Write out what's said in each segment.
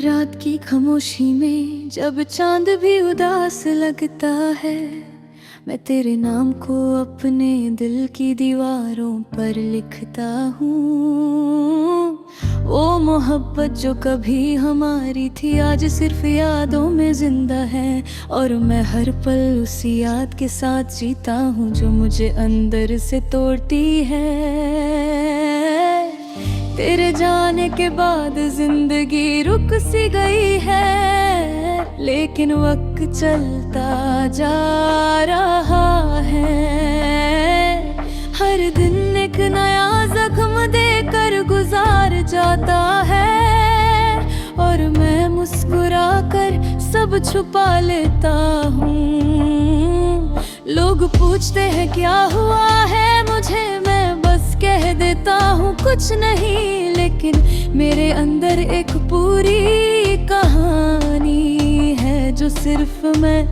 रात की खामोशी में जब चांद भी उदास लगता है, मैं तेरे नाम को अपने दिल की दीवारों पर लिखता हूँ। वो मोहब्बत जो कभी हमारी थी आज सिर्फ यादों में जिंदा है, और मैं हर पल उसी याद के साथ जीता हूँ जो मुझे अंदर से तोड़ती है। तेरे जाने के बाद जिंदगी रुक सी गई है, लेकिन वक्त चलता जा रहा है। हर दिन एक नया जख्म देकर गुजार जाता है, और मैं मुस्कुरा कर सब छुपा लेता हूँ। लोग पूछते हैं क्या हुआ है मुझे, मैं बस कह देता हूँ कुछ नहीं, लेकिन मेरे अंदर एक पूरी कहानी है जो सिर्फ मैं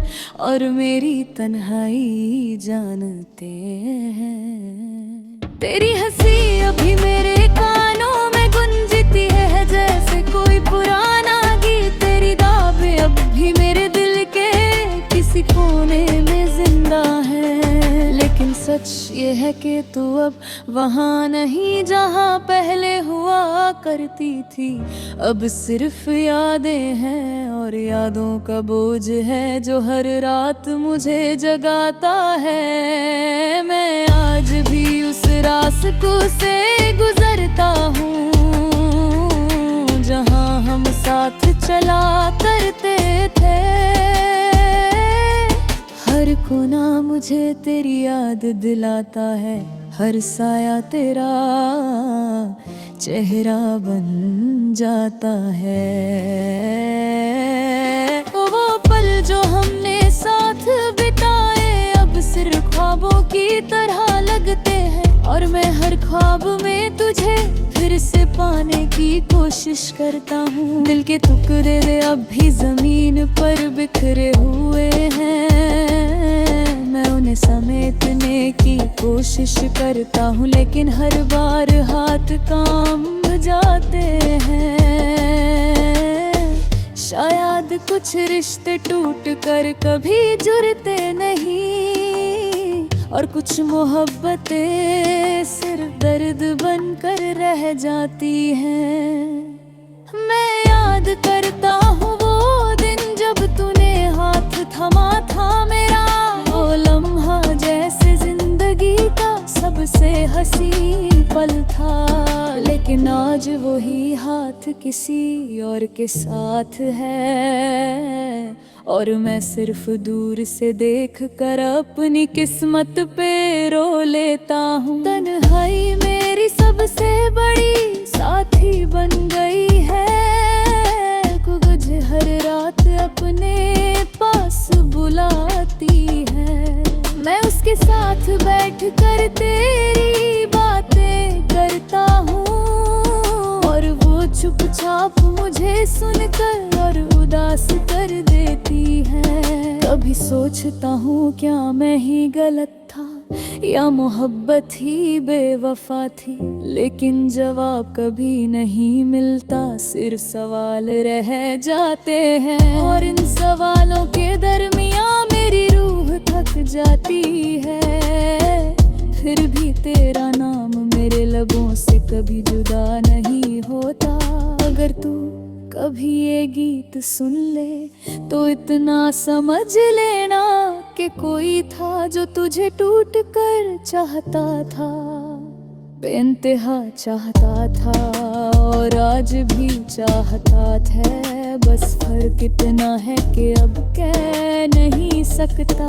और मेरी तन्हाई जानते हैं। तेरी हंसी अभी मेरे कानों में गूंजती है जैसे कोई पुराना गीत। तेरी दावें अब भी मेरे दिल के किसी कोने में जिंदा है, लेकिन सच ये है कि तू अब वहाँ नहीं जहाँ पहले हुआ करती थी। अब सिर्फ यादें हैं और यादों का बोझ है जो हर रात मुझे जगाता है। मैं आज भी उस रास्ते से गुजरता हूँ जहाँ हम साथ चला करते थे। हर कोना मुझे तेरी याद दिलाता है, हर साया तेरा चेहरा बन जाता है। वो पल जो हमने साथ बिताए अब सिर्फ ख्वाबों की तरह लगते हैं, और मैं हर ख्वाब में तुझे फिर से पाने की कोशिश करता हूँ। दिल के टुकड़े अब भी जमीन पर बिखरे हुए हैं, मैं उन्हें समेटने की कोशिश करता हूँ, लेकिन हर बार हाथ कांप जाते हैं। शायद कुछ रिश्ते टूट कर कभी जुड़ते नहीं, और कुछ मोहब्बतें सिर्फ दर्द बनकर रह जाती हैं। मैं याद करता हूँ वो दिन जब तूने हाथ थमा था मेरा, वो लम्हा जैसे जिंदगी का सबसे हसीन पल था, लेकिन आज वही हाथ किसी और के साथ है, और मैं सिर्फ दूर से देख कर अपनी किस्मत पे रो लेता हूँ। तन्हाई मेरी सबसे बड़ी साथी बन गई है, मुझे हर रात अपने पास बुलाती है। मैं उसके साथ बैठ कर तेरी बातें करता हूँ, और वो चुपचाप मुझे सुनकर और उदास कर देती है। कभी सोचता हूँ क्या मैं ही गलत था या मोहब्बत ही बेवफा थी, लेकिन जवाब कभी नहीं मिलता, सिर्फ सवाल रह जाते हैं। और इन सवालों के दरमियाँ मेरी रूह थक जाती है, फिर भी तेरा नाम मेरे लबों से कभी जुदा नहीं होता। अगर तू कभी ये गीत सुन ले तो इतना समझ लेना कि कोई था जो तुझे टूट कर चाहता था, बेइंतहा चाहता था, और आज भी चाहता था। बस फर्क इतना है कि अब कह नहीं सकता,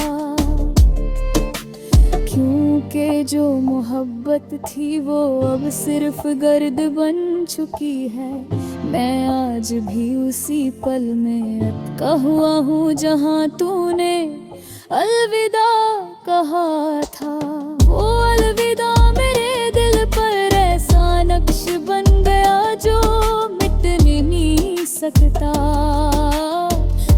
क्योंकि जो मोहब्बत थी वो अब सिर्फ गर्द बन चुकी है। मैं आज भी उसी पल में अटका हुआ हूँ जहाँ तूने अलविदा कहा था। वो अलविदा मेरे दिल पर ऐसा नक्श बन गया जो मिट नहीं सकता।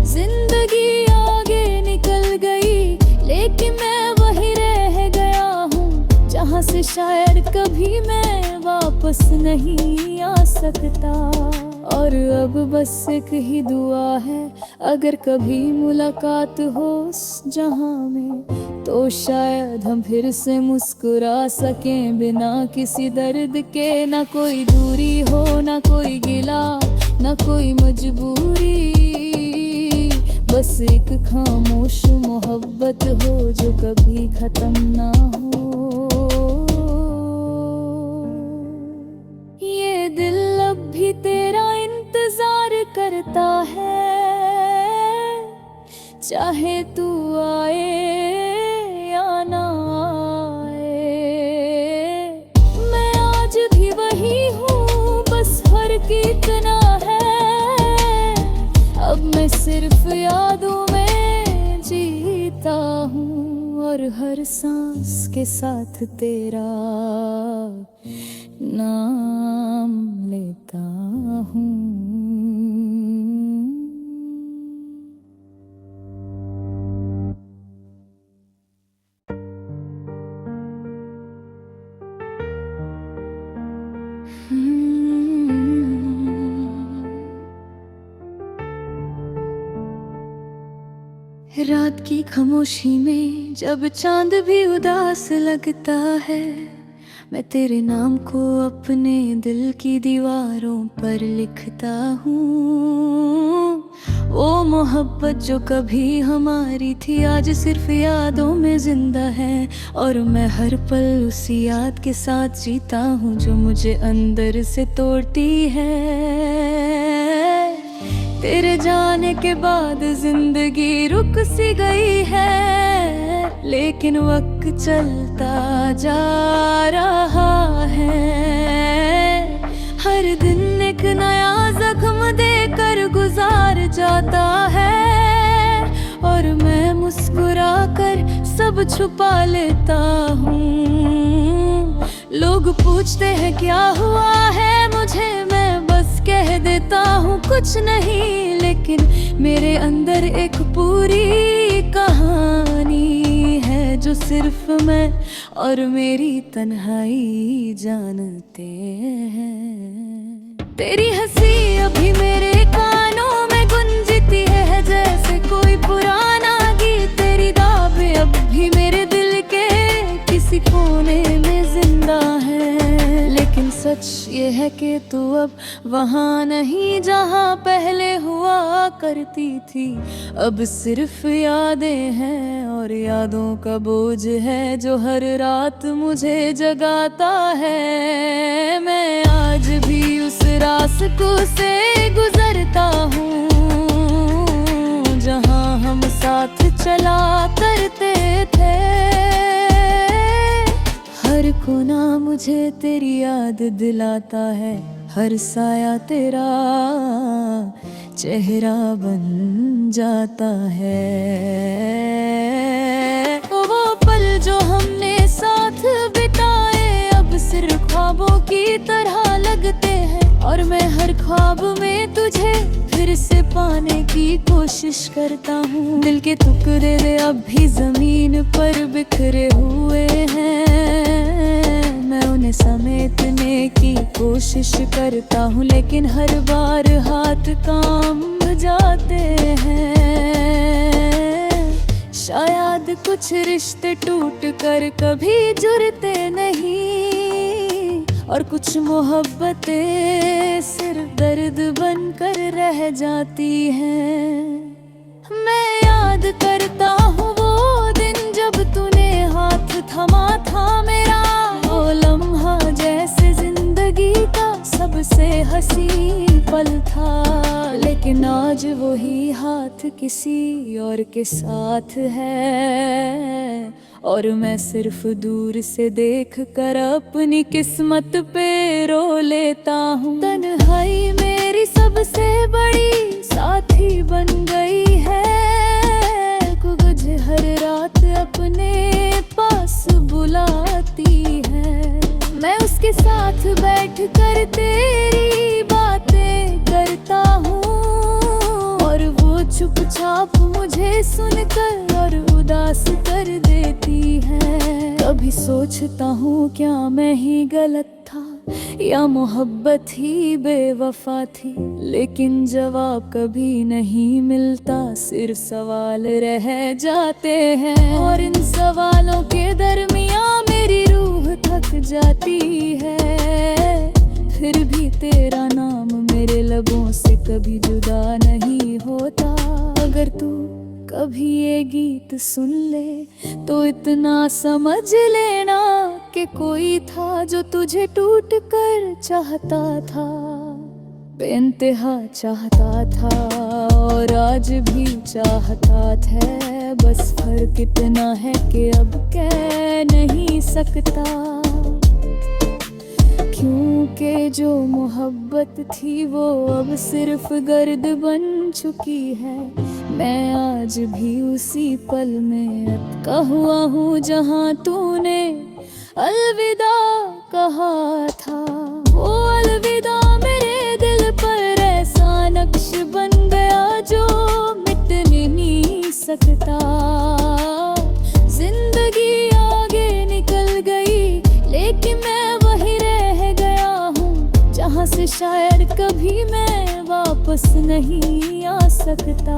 जिंदगी आगे निकल गई लेकिन मैं वही रह गया हूँ जहाँ से शायद कभी मैं वापस नहीं आ सकता। और अब बस एक ही दुआ है, अगर कभी मुलाकात हो उस जहां में, तो शायद हम फिर से मुस्कुरा सकें बिना किसी दर्द के। ना कोई दूरी हो, ना कोई गिला, ना कोई मजबूरी, बस एक खामोश मोहब्बत हो जो कभी खत्म ना हो। ये दिल अब भी तेरा इंतजार करता है, चाहे तू आए या ना आए। मैं आज भी वही हूँ, बस फर्क इतना है, अब मैं सिर्फ यादों में जीता हूँ, और हर सांस के साथ तेरा नाम लेता हूँ। रात की खामोशी में जब चांद भी उदास लगता है, मैं तेरे नाम को अपने दिल की दीवारों पर लिखता हूँ। वो मोहब्बत जो कभी हमारी थी आज सिर्फ यादों में जिंदा है, और मैं हर पल उसी याद के साथ जीता हूँ जो मुझे अंदर से तोड़ती है। तेरे जाने के बाद जिंदगी रुक सी गई है, लेकिन वक्त चलता जा रहा है। हर दिन एक नया जख्म देकर गुजार जाता है, और मैं मुस्कुरा कर सब छुपा लेता हूँ। लोग पूछते हैं क्या हुआ है मुझे, मैं बस कह देता हूँ कुछ नहीं, लेकिन मेरे अंदर एक पूरी कहानी है जो सिर्फ मैं और मेरी तन्हाई जानते हैं। तेरी हंसी अभी मेरे कानों में गूंजती है जैसे कोई पुराना गीत, तेरी दाबें अब भी मेरे दिल के किसी कोने में जिंदा है। लेकिन सच ये है कि तू अब वहाँ नहीं जहाँ पहले हुआ करती थी, अब सिर्फ यादें हैं और यादों का बोझ है जो हर रात मुझे जगाता है। मैं आज भी उस रास्ते से गुजरता हूँ जहाँ हम साथ चला करते थे। हर कोना मुझे तेरी याद दिलाता है, हर साया तेरा चेहरा बन जाता है। वो पल जो हमने साथ बिताए अब सिर्फ ख्वाबों की तरह लगते हैं, और मैं हर ख्वाब में तुझे फिर से पाने की कोशिश करता हूँ। दिल के टुकड़े अब भी जमीन पर बिखरे हुए हैं, मैं उन्हें समेटने की कोशिश करता हूँ, लेकिन हर बार हाथ कांप जाते हैं। शायद कुछ रिश्ते टूट कर कभी जुड़ते नहीं, और कुछ मोहब्बतें सिर्फ दर्द बनकर रह जाती हैं। मैं याद करता हूँ वो दिन जब तूने हाथ थमा था मेरा, वो लम्हा जैसे जिंदगी का सबसे हसीन पल था। लेकिन आज वही हाथ किसी और के साथ है, और मैं सिर्फ दूर से देख कर अपनी किस्मत पे रो लेता हूँ। तन्हाई मेरी सबसे बड़ी साथी बन गई है, मुझे हर रात अपने पास बुलाती है। मैं उसके साथ बैठ कर तेरी बातें करता हूँ, और वो चुपचाप मुझे सुनकर और उदास कर देती है। कभी सोचता हूँ क्या मैं ही गलत था, या मोहब्बत ही बेवफा थी। लेकिन जवाब कभी नहीं मिलता, सिर्फ सवाल रह जाते हैं। और इन सवालों के दरमियां मेरी रूह थक जाती है। फिर भी तेरा नाम मेरे लबों से कभी जुदा नहीं होता। अगर तू कभी ये गीत सुन ले तो इतना समझ लेना कि कोई था जो तुझे टूट कर चाहता था, बेइंतहा चाहता था और आज भी चाहता है। बस फर्क इतना है कि अब कह नहीं सकता, क्योंकि जो मोहब्बत थी वो अब सिर्फ गर्द बन चुकी है। मैं आज भी उसी पल में अटका हुआ हूँ जहाँ तूने अलविदा कहा था। वो अलविदा मेरे दिल पर ऐसा नक्श बन गया जो मिट नहीं सकता। जिंदगी आगे निकल गई लेकिन मैं वही रह गया हूँ जहाँ से शायद कभी मैं वापस नहीं आ सकता।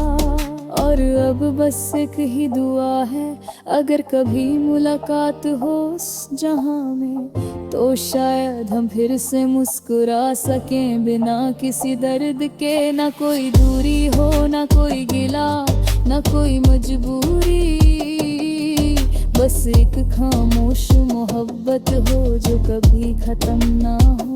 और अब बस एक ही दुआ है, अगर कभी मुलाकात हो जहाँ में तो शायद हम फिर से मुस्कुरा सकें बिना किसी दर्द के। ना कोई दूरी हो, ना कोई गिला, ना कोई मजबूरी, बस एक खामोश मोहब्बत हो जो कभी खत्म ना हो।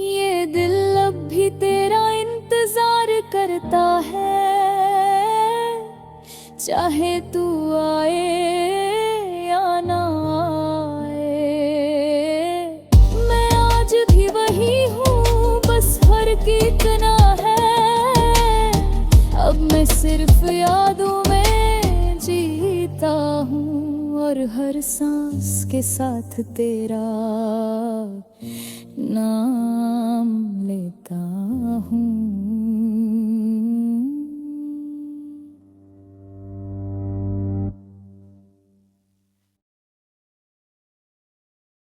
ये दिल अब भी तेरा इंतजार करता है, चाहे तू आए या ना आए। मैं आज भी वही हूँ, बस फर्क इतना है अब मैं सिर्फ यादों में जीता हूँ और हर सांस के साथ तेरा नाम लेता हूँ।